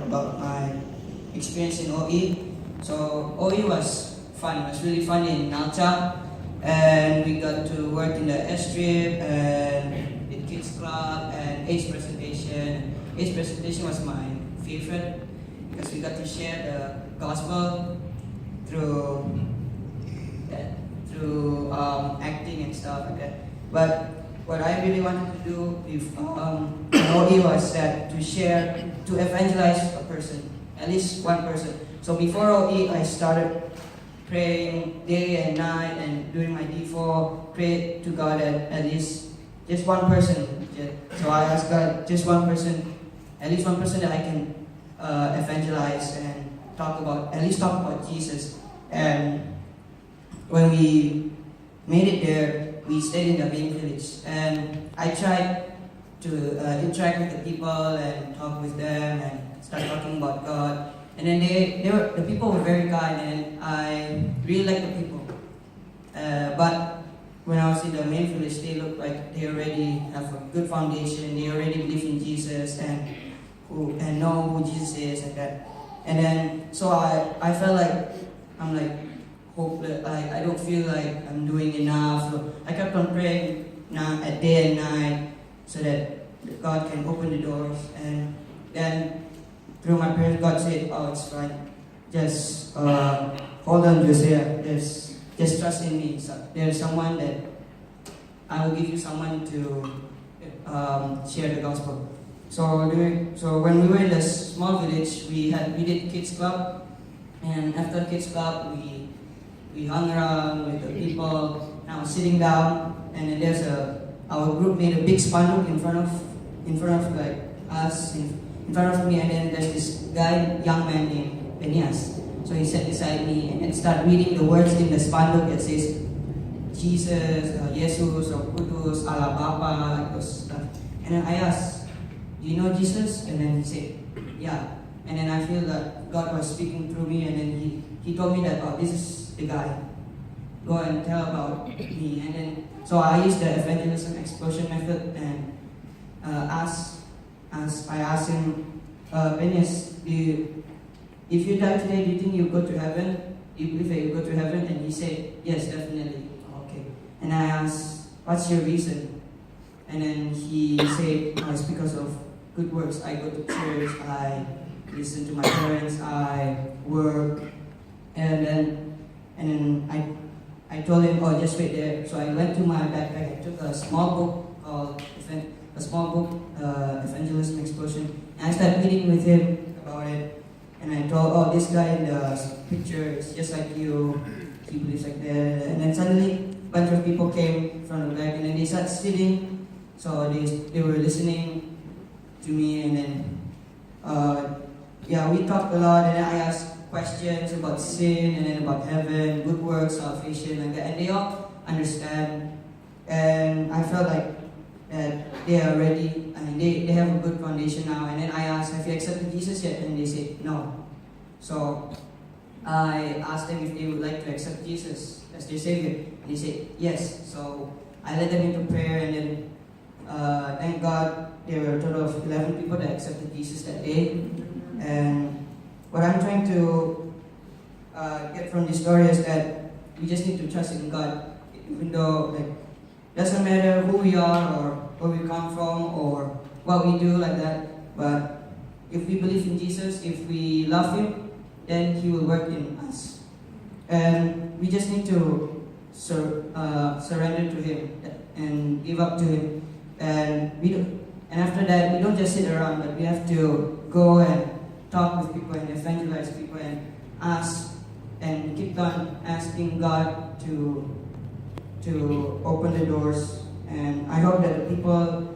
about my experience in OE. So OE was fun. It was really fun in Nalcha, and we got to work in the S-Strip and the Kids Club and AIDS presentation. AIDS presentation was my favorite because we got to share the gospel through acting and stuff like that. But what I really wanted to do with OE was that to evangelize a person, at least one person. So before OE, I started praying day and night, and during my D4, pray to God at least just one person. So I asked God, just one person, at least one person that I can evangelize and at least talk about Jesus. And when we made it there, we stayed in the main village, and I tried to interact with the people and talk with them and start talking about God. And then the people were very kind, and I really liked the people. But when I was in the main village, they looked like they already have a good foundation. They already believe in Jesus and know who Jesus is and that. And then so I felt like I'm like hopeless. I don't feel like I'm doing enough. So I kept on praying at day and night so that God can open the doors. And then through my prayers, God said, "Oh, it's fine. Just hold on, Josea. Just trust in me. So there's someone that I will give you someone to share the gospel." So when we were in the small village, we did kids club, and after kids club, we hung around with the people. And I was sitting down, and then our group made a big spanduk in front of like us. In front of me, and then there's this young man named Benias. So he sat beside me and started reading the words in the spanduk that says Jesus, Jesus, or Kudus, Allah Bapa, like those stuff. And then I asked, "Do you know Jesus?" And then he said, "Yeah." And then I feel that God was speaking through me, and then he told me that, "Oh, this is the guy. Go and tell about me." And then so I used the evangelism explosion method and I asked him, "Benias, if you die today, do you think you go to heaven? Do you believe that you go to heaven?" And he said, "Yes, definitely." Okay. And I asked, "What's your reason?" And then he said, "Oh, it's because of good works. I go to church, I listen to my parents, I work." And then I told him, "Oh, just wait there." So I went to my backpack, I took a small book called Evangelism Explosion, and I started meeting with him about it. And I told, "Oh, this guy in the picture is just like you, he believes like that." And then suddenly a bunch of people came from the back, and then they started sitting. So they were listening to me, and then we talked a lot, and then I asked questions about sin, and then about heaven, good works, salvation, like that, and they all understand. And I felt like they are ready, and they have a good foundation now. And then I asked, "Have you accepted Jesus yet?" And they said no. So I asked them if they would like to accept Jesus as their Savior, and they said yes. So I led them into prayer, and then thank God there were a total of 11 people that accepted Jesus that day. And what I'm trying to get from this story is that we just need to trust in God, even though doesn't matter who we are or where we come from or what we do like that. But if we believe in Jesus, if we love Him, then He will work in us. And we just need to surrender to Him and give up to Him. And after that, we don't just sit around, but we have to go and talk with people and evangelize people and ask and keep on asking God to open the doors. And I hope that the people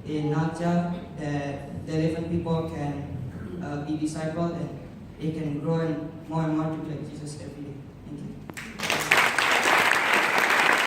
in Natja, that the 11 people can be discipled and they can grow more and more to like Jesus every day.